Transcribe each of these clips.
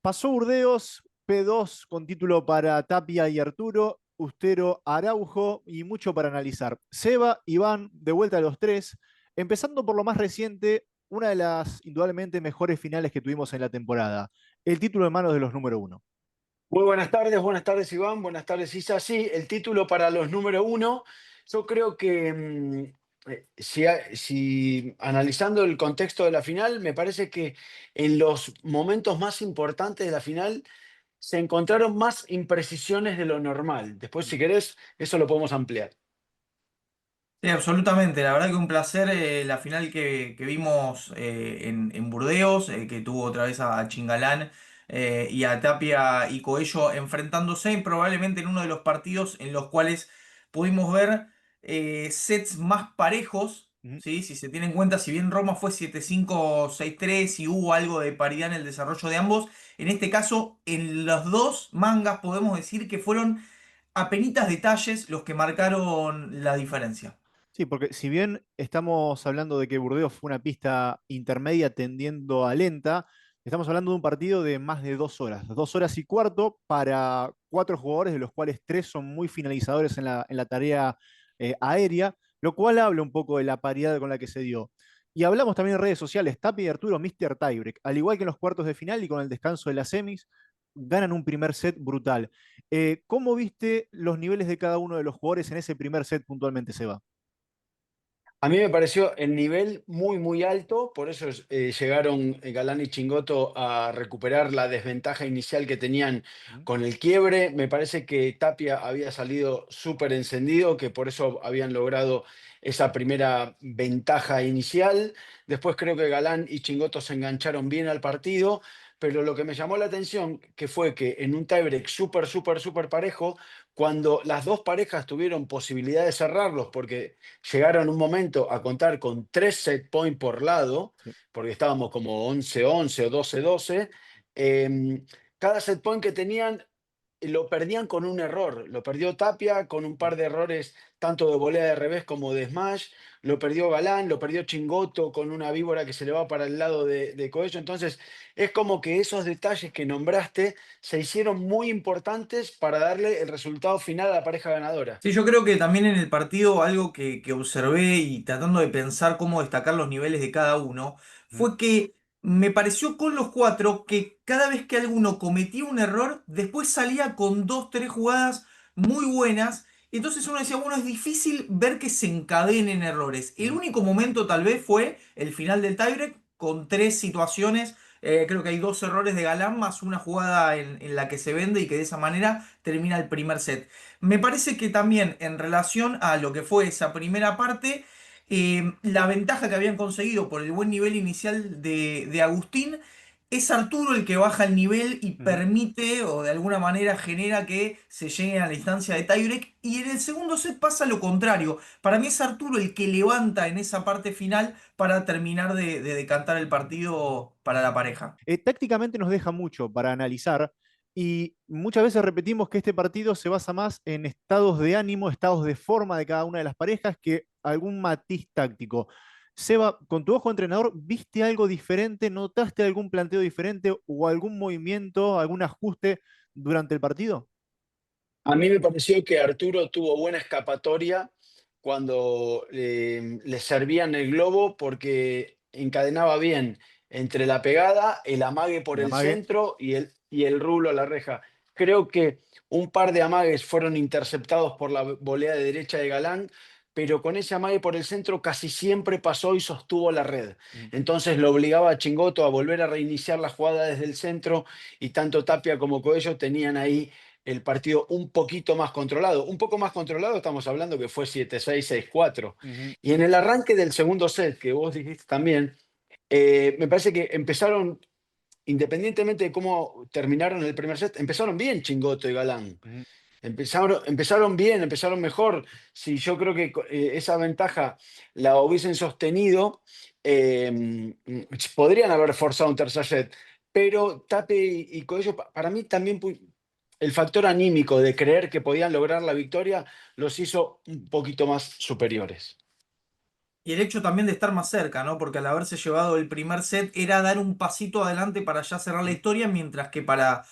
Pasó Burdeos, P2 con título para Tapia y Arturo, Ustero, Araujo y mucho para analizar. Seba, Iván, de vuelta a los tres. Empezando por lo más reciente, una de las indudablemente mejores finales que tuvimos en la temporada. El título en manos de los número uno. Muy buenas tardes Iván, buenas tardes Isa. Sí, el título para los número uno, yo creo que si analizando el contexto de la final, me parece que en los momentos más importantes de la final se encontraron más imprecisiones de lo normal. Después, si querés, eso lo podemos ampliar. Sí, absolutamente. La verdad que un placer la final que vimos en Burdeos, que tuvo otra vez a Chingalán y a Tapia y Coello enfrentándose probablemente en uno de los partidos en los cuales pudimos ver sets más parejos, Ujú. ¿sí? Si se tiene en cuenta, si bien Roma fue 7-5, 6-3 y hubo algo de paridad en el desarrollo de ambos, en este caso en los dos mangas podemos decir que fueron apenitas detalles los que marcaron la diferencia. Sí, porque si bien estamos hablando de que Burdeos fue una pista intermedia tendiendo a lenta, estamos hablando de un partido de más de 2 horas, 2 horas y cuarto para cuatro jugadores, de los cuales tres son muy finalizadores en la tarea aérea, lo cual habla un poco de la paridad con la que se dio. Y hablamos también en redes sociales, Tapia y Arturo, Mr. Tiebreak, al igual que en los cuartos de final y con el descanso de las semis, ganan un primer set brutal. ¿Cómo viste los niveles de cada uno de los jugadores en ese primer set puntualmente, Seba? A mí me pareció el nivel muy alto, por eso llegaron Galán y Chingotto a recuperar la desventaja inicial que tenían con el quiebre. Me parece que Tapia había salido súper encendido, que por eso habían logrado esa primera ventaja inicial. Después creo que Galán y Chingotto se engancharon bien al partido, pero lo que me llamó la atención que fue que en un tiebreak súper parejo, cuando las dos parejas tuvieron posibilidad de cerrarlos, porque llegaron un momento a contar con 3 set point por lado, Sí. porque estábamos como 11-11 o 12-12. Cada set point que tenían lo perdían con un error. Lo perdió Tapia con un par de errores, tanto de volea de revés como de smash. Lo perdió Galán, lo perdió Chingotto con una víbora que se le va para el lado de Coello. Entonces, es como que esos detalles que nombraste se hicieron muy importantes para darle el resultado final a la pareja ganadora. Sí, yo creo que también en el partido algo que observé y tratando de pensar cómo destacar los niveles de cada uno, ¿Mm? fue que me pareció con los cuatro que cada vez que alguno cometía un error, después salía con dos, tres jugadas muy buenas. Y entonces uno decía, bueno, es difícil ver que se encadenen errores. El ¿Mm? único momento tal vez fue el final del tiebreak con tres situaciones. Creo que hay dos errores de Galán más una jugada en la que se vende y que de esa manera termina el primer set. Me parece que también en relación a lo que fue esa primera parte, la ventaja que habían conseguido por el buen nivel inicial de Agustín, es Arturo el que baja el nivel y ¿Mm? permite o de alguna manera genera que se llegue a la instancia de tiebreak. Y en el segundo set pasa lo contrario. Para mí es Arturo el que levanta en esa parte final para terminar de decantar el partido para la pareja. Tácticamente nos deja mucho para analizar y muchas veces repetimos que este partido se basa más en estados de ánimo, estados de forma de cada una de las parejas que algún matiz táctico. Seba, con tu ojo de entrenador, ¿viste algo diferente? ¿Notaste algún planteo diferente o algún movimiento, algún ajuste durante el partido? A mí me pareció que Arturo tuvo buena escapatoria cuando le servían el globo porque encadenaba bien entre la pegada, el amague por El el amague. centro y el rulo a la reja. Creo que un par de amagues fueron interceptados por la volea de derecha de Galán, pero con ese amague por el centro casi siempre pasó y sostuvo la red. Mm. Entonces lo obligaba a Chingoto a volver a reiniciar la jugada desde el centro y tanto Tapia como Coello tenían ahí el partido un poquito más controlado. Un poco más controlado, estamos hablando que fue 7-6, 6-4. Ujú. Y en el arranque del segundo set, que vos dijiste también, me parece que empezaron, independientemente de cómo terminaron el primer set, empezaron bien Chingoto y Galán. Ujú. Empezaron bien, empezaron mejor. Si yo creo que esa ventaja la hubiesen sostenido, podrían haber forzado un tercer set. Pero Tape y Coello, para mí también el factor anímico de creer que podían lograr la victoria los hizo un poquito más superiores. Y el hecho también de estar más cerca, ¿no? Porque al haberse llevado el primer set era dar un pasito adelante para ya cerrar la historia, mientras que para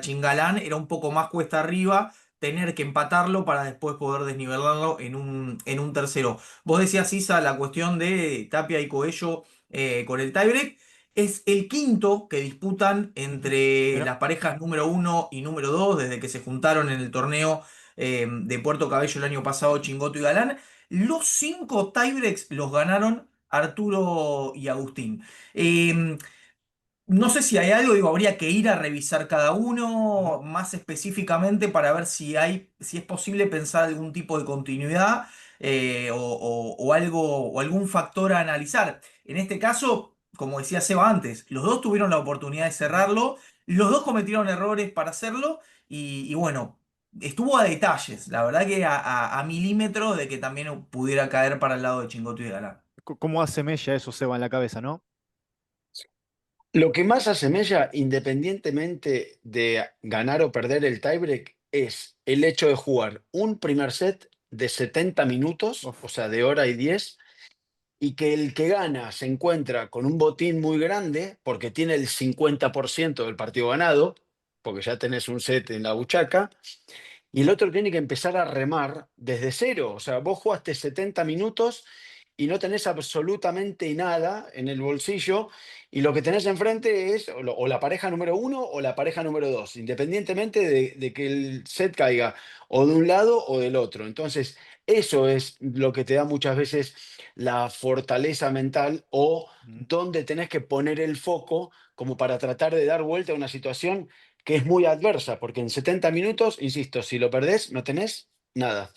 Chingalán era un poco más cuesta arriba tener que empatarlo para después poder desnivelarlo en un tercero. Vos decías, Isa, la cuestión de Tapia y Coello con el tiebreak. Es el quinto que disputan Ujú. entre Mira, las parejas número uno y número dos desde que se juntaron en el torneo de Puerto Cabello el año pasado, Chingoto y Galán. Los cinco tiebreaks los ganaron Arturo y Agustín. Eh, no sé si hay algo, digo, habría que ir a revisar cada ujú. uno más específicamente para ver si es posible pensar algún tipo de continuidad o algo, o algún factor a analizar. En este caso, como decía Seba antes, los dos tuvieron la oportunidad de Ujú. cerrarlo, los dos cometieron errores para hacerlo y bueno, estuvo a detalles, la verdad que a milímetros de que también pudiera caer para el lado de Chingoto y Galán. ¿Cómo hace mella eso, Seba, en la cabeza, no? Lo que más asemella, independientemente de ganar o perder el tiebreak, es el hecho de jugar un primer set de 70 minutos, o Uf. sea, de hora y 10, y que el que gana se encuentra con un botín muy grande porque tiene el 50% del partido ganado, porque ya tenés un set en la buchaca, y el otro tiene que empezar a remar desde cero. O sea, vos jugaste 70 minutos y no tenés absolutamente nada en el bolsillo y lo que tenés enfrente es o la pareja número uno o la pareja número dos, independientemente de que el set caiga o de un lado o del otro. Entonces, eso es lo que te da muchas veces la fortaleza mental o Ujú. donde tenés que poner el foco como para tratar de dar vuelta a una situación que es muy adversa, porque en 70 minutos, insisto, si lo perdés, no tenés nada.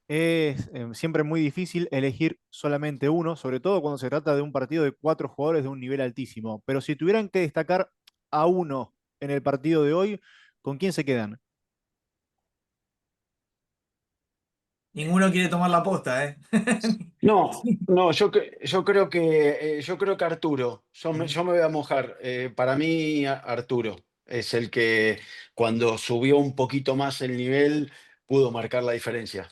Es siempre muy difícil elegir solamente uno, sobre todo cuando se trata de un partido de cuatro jugadores de un nivel altísimo. Pero si tuvieran que destacar a uno en el partido de hoy, ¿con quién se quedan? Ninguno quiere tomar la posta, ¿eh? No, no, yo creo que Arturo, Ujú. yo me voy a mojar. Para mí, Arturo es el que cuando subió un poquito más el nivel pudo marcar la diferencia.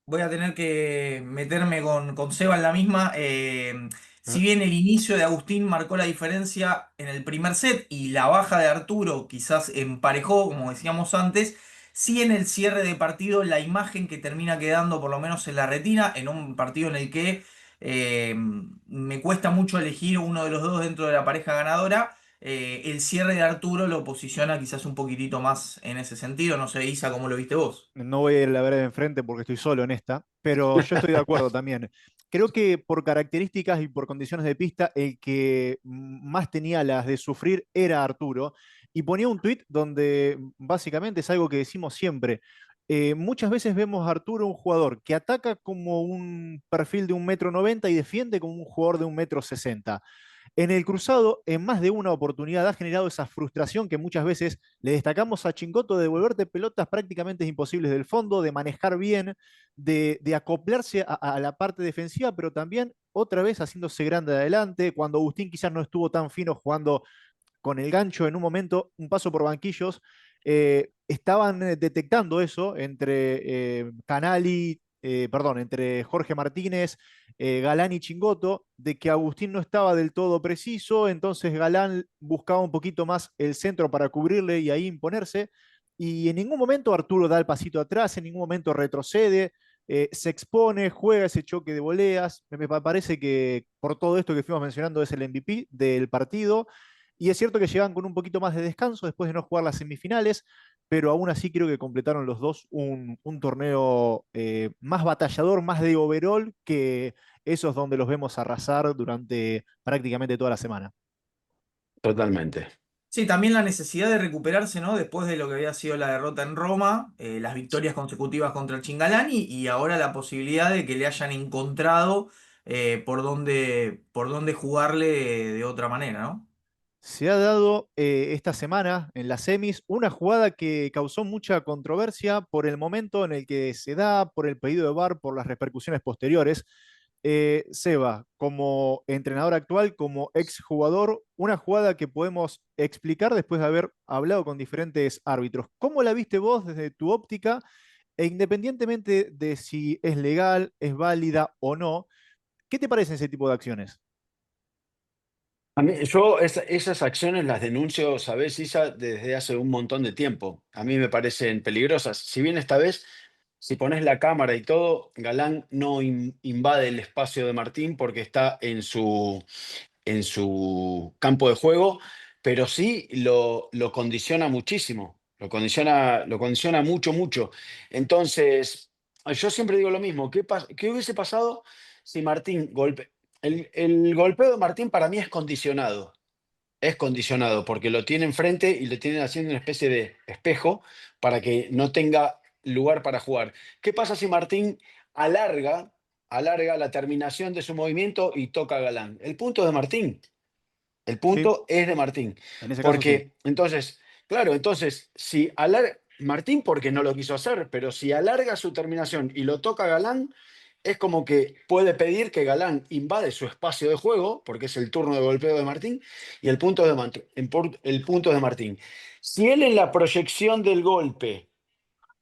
Voy a tener que meterme con Seba en la misma. Si Ajá. bien el inicio de Agustín marcó la diferencia en el primer set y la baja de Arturo quizás emparejó, como decíamos antes, sí en el cierre de partido la imagen que termina quedando por lo menos en la retina, en un partido en el que me cuesta mucho elegir uno de los dos dentro de la pareja ganadora. El cierre de Arturo lo posiciona quizás un poquitito más en ese sentido. No sé, Isa, ¿cómo lo viste vos? No voy a ir a la vereda de enfrente porque estoy solo en esta, pero yo estoy de acuerdo también. Creo que por características y por condiciones de pista, el que más tenía las de sufrir era Arturo. Y ponía un tuit donde básicamente es algo que decimos siempre. Muchas veces vemos a Arturo un jugador que ataca como un perfil de 1,90 m y defiende como un jugador de 1,60 m. En el cruzado, en más de una oportunidad, ha generado esa frustración que muchas veces le destacamos a Chingoto de devolverte pelotas prácticamente imposibles del fondo, de manejar bien, de acoplarse a la parte defensiva, pero también otra vez haciéndose grande de adelante. Cuando Agustín quizás no estuvo tan fino jugando con el gancho en un momento, un paso por banquillos, estaban detectando eso entre Canali, perdón, entre Jorge Martínez, Galán y Chingoto, de que Agustín no estaba del todo preciso, entonces Galán buscaba un poquito más el centro para cubrirle y ahí imponerse, y en ningún momento Arturo da el pasito atrás, en ningún momento retrocede, se expone, juega ese choque de voleas. Me parece que por todo esto que fuimos mencionando es el MVP del partido. Y es cierto que llegan con un poquito más de descanso después de no jugar las semifinales, pero aún así creo que completaron los dos un torneo más batallador, más de overall, que esos donde los vemos arrasar durante prácticamente toda la semana. Totalmente. Sí, también la necesidad de recuperarse, ¿no? Después de lo que había sido la derrota en Roma, las victorias consecutivas contra el Chingalani y ahora la posibilidad de que le hayan encontrado por dónde jugarle de otra manera, ¿no? Se ha dado esta semana en las semis una jugada que causó mucha controversia por el momento en el que se da, por el pedido de VAR, por las repercusiones posteriores. Seba, como entrenador actual, como exjugador, una jugada que podemos explicar después de haber hablado con diferentes árbitros. ¿Cómo la viste vos desde tu óptica? E independientemente de si es legal, es válida o no, ¿qué te parecen ese tipo de acciones? Yo esas acciones las denuncio, ¿sabes, Isa? Desde hace un montón de tiempo. A mí me parecen peligrosas. Si bien esta vez, si pones la cámara y todo, Galán no invade el espacio de Martín porque está en su campo de juego, pero sí lo condiciona muchísimo. Lo condiciona mucho, mucho. Entonces, yo siempre digo lo mismo. ¿Qué hubiese pasado si Martín golpe... el golpeo de Martín para mí es condicionado porque lo tiene enfrente y le tienen haciendo una especie de espejo para que no tenga lugar para jugar. ¿Qué pasa si Martín alarga, alarga la terminación de su movimiento y toca a Galán? El punto de Martín. El Sí, punto es de Martín. en ese caso sí. Porque entonces, claro, entonces, si alarga, Martín porque no lo quiso hacer, pero si alarga su terminación y lo toca Galán, es como que puede pedir que Galán invade su espacio de juego, porque es el turno de golpeo de Martín, y el punto es de, el punto es de Martín. Si él en la proyección del golpe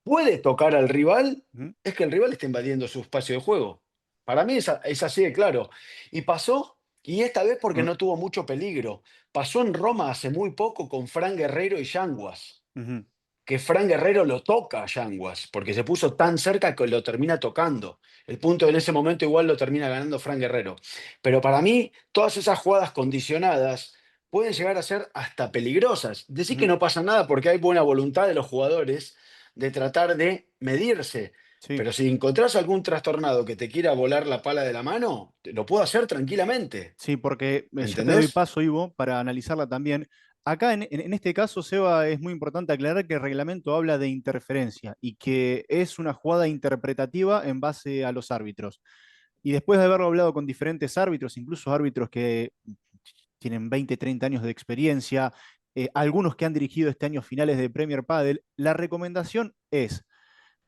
puede tocar al rival, Ujú. es que el rival está invadiendo su espacio de juego. Para mí es así de claro. Y pasó, y esta vez porque Mm, no tuvo mucho peligro. Pasó en Roma hace muy poco con Fran Guerrero y Yanguas, ujú. que Fran Guerrero lo toca a Yanguas, porque se puso tan cerca que lo termina tocando. El punto en ese momento igual lo termina ganando Fran Guerrero. Pero para mí, todas esas jugadas condicionadas pueden llegar a ser hasta peligrosas. Decir que Ujú. no pasa nada porque hay buena voluntad de los jugadores de tratar de medirse. Sí. Pero si encontrás algún trastornado que te quiera volar la pala de la mano, lo puedo hacer tranquilamente. Sí, porque ya te doy ¿Entendés? paso, Ivo, para analizarla también. Acá en este caso, Seba, es muy importante aclarar que el reglamento habla de interferencia y que es una jugada interpretativa en base a los árbitros. Y después de haberlo hablado con diferentes árbitros, incluso árbitros que tienen 20, 30 años de experiencia, algunos que han dirigido este año finales de Premier Padel, la recomendación es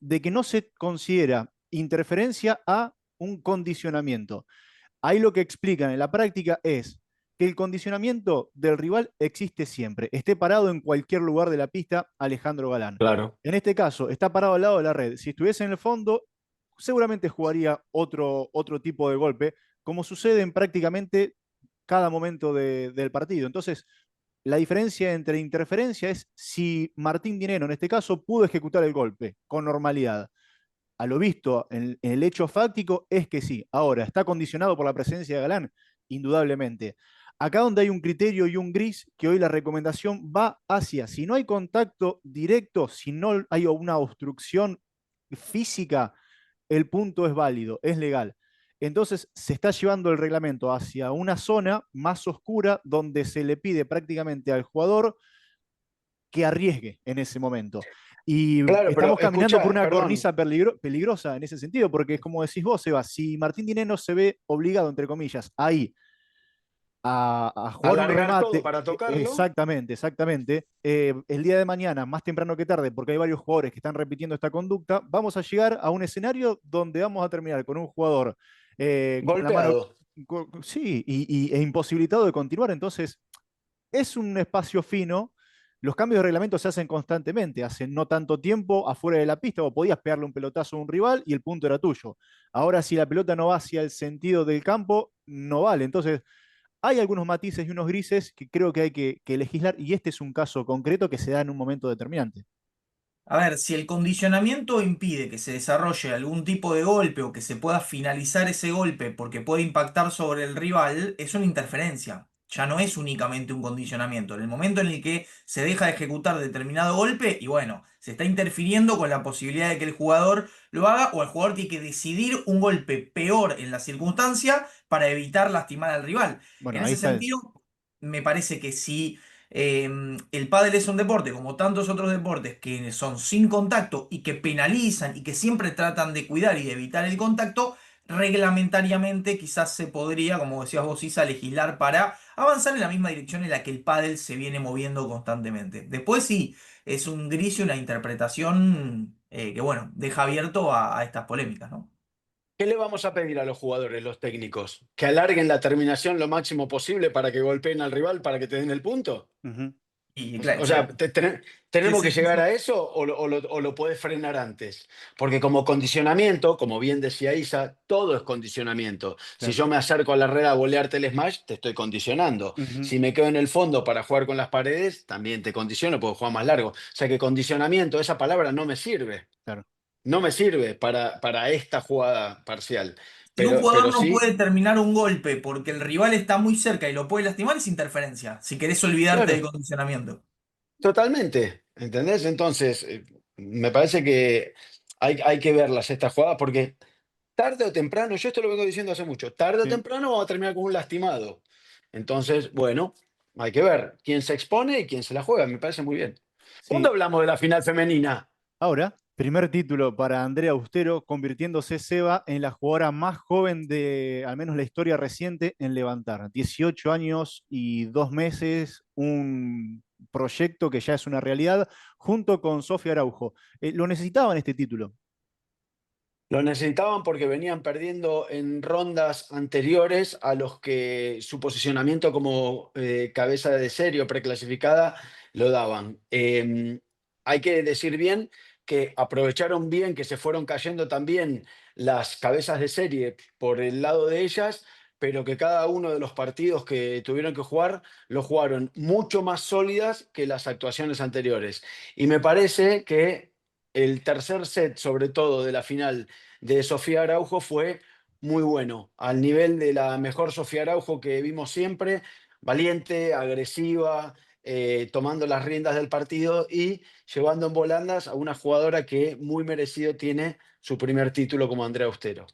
de que no se considera interferencia a un condicionamiento. Ahí lo que explican en la práctica es que el condicionamiento del rival existe siempre, esté parado en cualquier lugar de la pista Alejandro Galán. Claro. En este caso, está parado al lado de la red. Si estuviese en el fondo, seguramente jugaría otro tipo de golpe, como sucede en prácticamente cada momento del partido. Entonces, la diferencia entre interferencia es si Martín Dineno, en este caso, pudo ejecutar el golpe con normalidad. A lo visto en el hecho fáctico es que sí. Ahora, ¿está condicionado por la presencia de Galán? Indudablemente. Acá donde hay un criterio y un gris, que hoy la recomendación va hacia, si no hay contacto directo, si no hay una obstrucción física, el punto es válido, es legal. Entonces se está llevando el reglamento hacia una zona más oscura donde se le pide prácticamente al jugador que arriesgue en ese momento. Y Claro, pero estamos caminando por escucha, una perdón, cornisa peligrosa en ese sentido, porque es como decís vos, Seba, si Martín Dineno se ve obligado, entre comillas, ahí a jugar un alargar todo remate, para tocarlo. exactamente, exactamente, el día de mañana, más temprano que tarde, porque hay varios jugadores que están repitiendo esta conducta, vamos a llegar a un escenario donde vamos a terminar con un jugador con la mano, Golpeado. sí, e imposibilitado de continuar. Entonces, es un espacio fino. Los cambios de reglamento se hacen constantemente. Hace no tanto tiempo, afuera de la pista, vos podías pegarle un pelotazo a un rival y el punto era tuyo. Ahora, si la pelota no va hacia el sentido del campo, no vale. Entonces, hay algunos matices y unos grises que creo que hay que legislar, y este es un caso concreto que se da en un momento determinante. A ver, si el condicionamiento impide que se desarrolle algún tipo de golpe o que se pueda finalizar ese golpe porque puede impactar sobre el rival, es una interferencia. Ya no es únicamente un condicionamiento. En el momento en el que se deja de ejecutar determinado golpe, y bueno, se está interfiriendo con la posibilidad de que el jugador lo haga, o el jugador tiene que decidir un golpe peor en la circunstancia para evitar lastimar al rival. Bueno, En ahí ese está. sentido, me parece que si el pádel es un deporte, como tantos otros deportes, que son sin contacto y que penalizan y que siempre tratan de cuidar y de evitar el contacto. Reglamentariamente quizás se podría, como decías vos, Isa, legislar para avanzar en la misma dirección en la que el pádel se viene moviendo constantemente. Después sí, es un gris y una interpretación que, bueno, deja abierto a estas polémicas, ¿no? ¿Qué le vamos a pedir a los jugadores, los técnicos? ¿Que alarguen la terminación lo máximo posible para que golpeen al rival para que te den el punto? Uh -huh. Y claro, O sea, sí, ¿tenemos que sí, sí, llegar sí. a eso o lo podés frenar antes? Porque como condicionamiento, como bien decía Isa, todo es condicionamiento. Si Claro. yo me acerco a la red a volearte el smash, te estoy condicionando. Ujú, Si me quedo en el fondo para jugar con las paredes, también te condiciono, puedo jugar más largo. O sea que condicionamiento, esa palabra no me sirve. claro. No me sirve para esta jugada parcial. Si un jugador Pero no sí, puede terminar un golpe porque el rival está muy cerca y lo puede lastimar, es interferencia. Si querés olvidarte del claro. condicionamiento. Totalmente, ¿entendés? Entonces, me parece que hay que verlas estas jugadas porque tarde o temprano, yo esto lo vengo diciendo hace mucho, tarde o Sí, temprano vamos a terminar con un lastimado. Entonces, bueno, hay que ver quién se expone y quién se la juega, me parece muy bien. ¿Cuándo sí. hablamos de la final femenina? Ahora, primer título para Andrea Austero, convirtiéndose Seba en la jugadora más joven de al menos la historia reciente en levantar. 18 años y 2 meses, un proyecto que ya es una realidad, junto con Sofía Araujo. Lo necesitaban este título. Lo necesitaban porque venían perdiendo en rondas anteriores a los que su posicionamiento como cabeza de serie o preclasificada lo daban. Hay que decir bien que aprovecharon bien que se fueron cayendo también las cabezas de serie por el lado de ellas, pero que cada uno de los partidos que tuvieron que jugar lo jugaron mucho más sólidas que las actuaciones anteriores. Y me parece que el tercer set, sobre todo de la final, de Sofía Araujo fue muy bueno, al nivel de la mejor Sofía Araujo que vimos siempre, valiente, agresiva, tomando las riendas del partido y llevando en volandas a una jugadora que muy merecido tiene su primer título como Andrea Austero.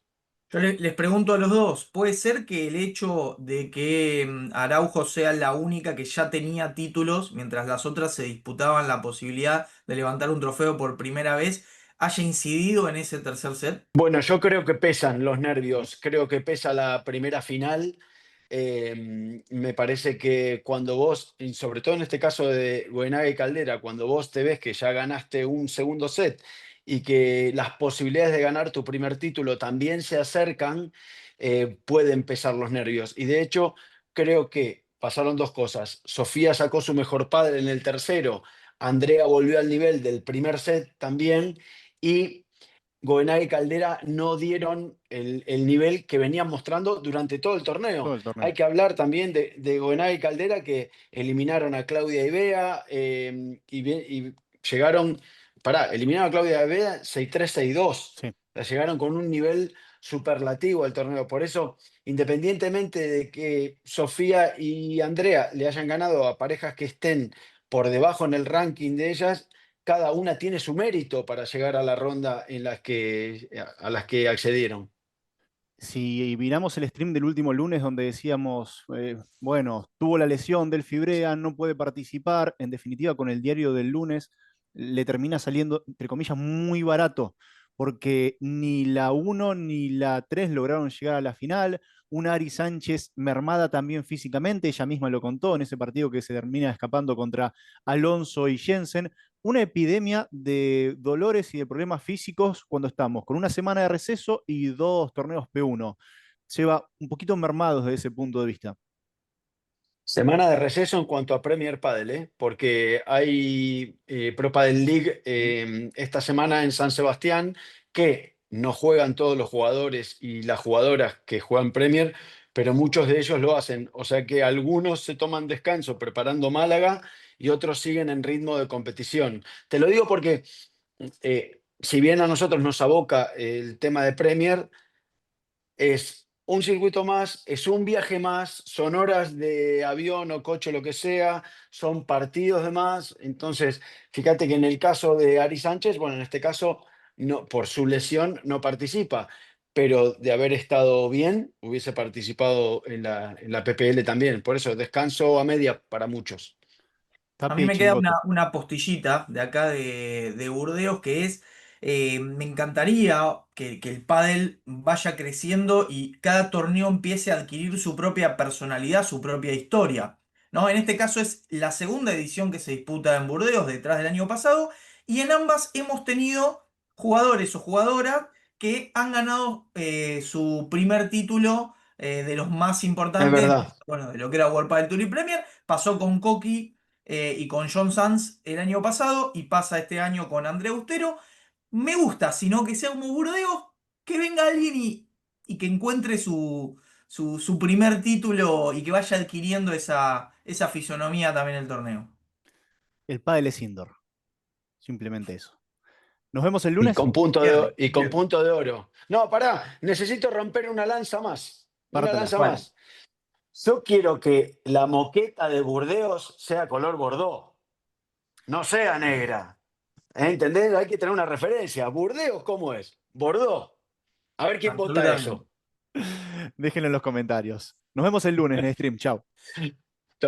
Yo les pregunto a los dos, ¿puede ser que el hecho de que Araujo sea la única que ya tenía títulos, mientras las otras se disputaban la posibilidad de levantar un trofeo por primera vez, haya incidido en ese tercer set? Bueno, yo creo que pesan los nervios, creo que pesa la primera final. Me parece que cuando vos, y sobre todo en este caso de Goenaga y Caldera, cuando vos te ves que ya ganaste un segundo set y que las posibilidades de ganar tu primer título también se acercan, pueden pesar los nervios. Y de hecho, creo que pasaron dos cosas. Sofía sacó su mejor padre en el tercero, Andrea volvió al nivel del primer set también. Y Goenaga y Caldera no dieron el nivel que venían mostrando durante todo el torneo. Todo el torneo. Hay que hablar también de Goenaga y Caldera que eliminaron a Claudia y Bea y llegaron, eliminaron a Claudia y Bea 6-3, 6-2. Sí. O sea, llegaron con un nivel superlativo al torneo. Por eso, independientemente de que Sofía y Andrea le hayan ganado a parejas que estén por debajo en el ranking de ellas, cada una tiene su mérito para llegar a la ronda a las que accedieron. Si miramos el stream del último lunes donde decíamos, bueno, tuvo la lesión del Fibrea, no puede participar, en definitiva con el diario del lunes le termina saliendo, entre comillas, muy barato, porque ni la uno ni la 3 lograron llegar a la final. Una Ari Sánchez mermada también físicamente, ella misma lo contó en ese partido que se termina escapando contra Alonso y Jensen. Una epidemia de dolores y de problemas físicos cuando estamos con una semana de receso y 2 torneos P1. Lleva un poquito mermados desde ese punto de vista. Semana de receso en cuanto a Premier Padel, ¿eh? Porque hay Pro Padel League ¿Mm? esta semana en San Sebastián que no juegan todos los jugadores y las jugadoras que juegan Premier, pero muchos de ellos lo hacen. O sea que algunos se toman descanso preparando Málaga y otros siguen en ritmo de competición. Te lo digo porque si bien a nosotros nos aboca el tema de Premier, es un circuito más, es un viaje más, son horas de avión o coche, lo que sea, son partidos de más. Entonces, fíjate que en el caso de Ari Sánchez, bueno, en este caso, no, por su lesión no participa, pero de haber estado bien, hubiese participado en la PPL también. Por eso, descanso a media para muchos. A mí Tapia y me queda Chingoto. una postillita de acá de Burdeos que es, me encantaría que el pádel vaya creciendo y cada torneo empiece a adquirir su propia personalidad, su propia historia, ¿no? En este caso es la segunda edición que se disputa en Burdeos detrás del año pasado y en ambas hemos tenido jugadores o jugadoras que han ganado su primer título de los más Es importantes, verdad. bueno, de lo que era World Padel Tour y Premier. Pasó con Coqui y con John Sanz el año pasado y pasa este año con André Austero. Me gusta, sino que sea como Burdeos, que venga alguien y que encuentre su primer título y que vaya adquiriendo esa fisonomía también en el torneo. El pádel es indoor. Simplemente eso. Nos vemos el Y lunes. con punto Cierre. y con punto de oro. No, pará, necesito romper una lanza más. Una Pártala. lanza ¿Cuál? más. Yo quiero que la moqueta de Burdeos sea color bordó, no sea negra. ¿Entendés? Hay que tener una referencia. ¿Burdeos cómo es? Bordó. A ver quién vota Absolutamente. eso. Déjenlo en los comentarios. Nos vemos el lunes en el stream. Chao.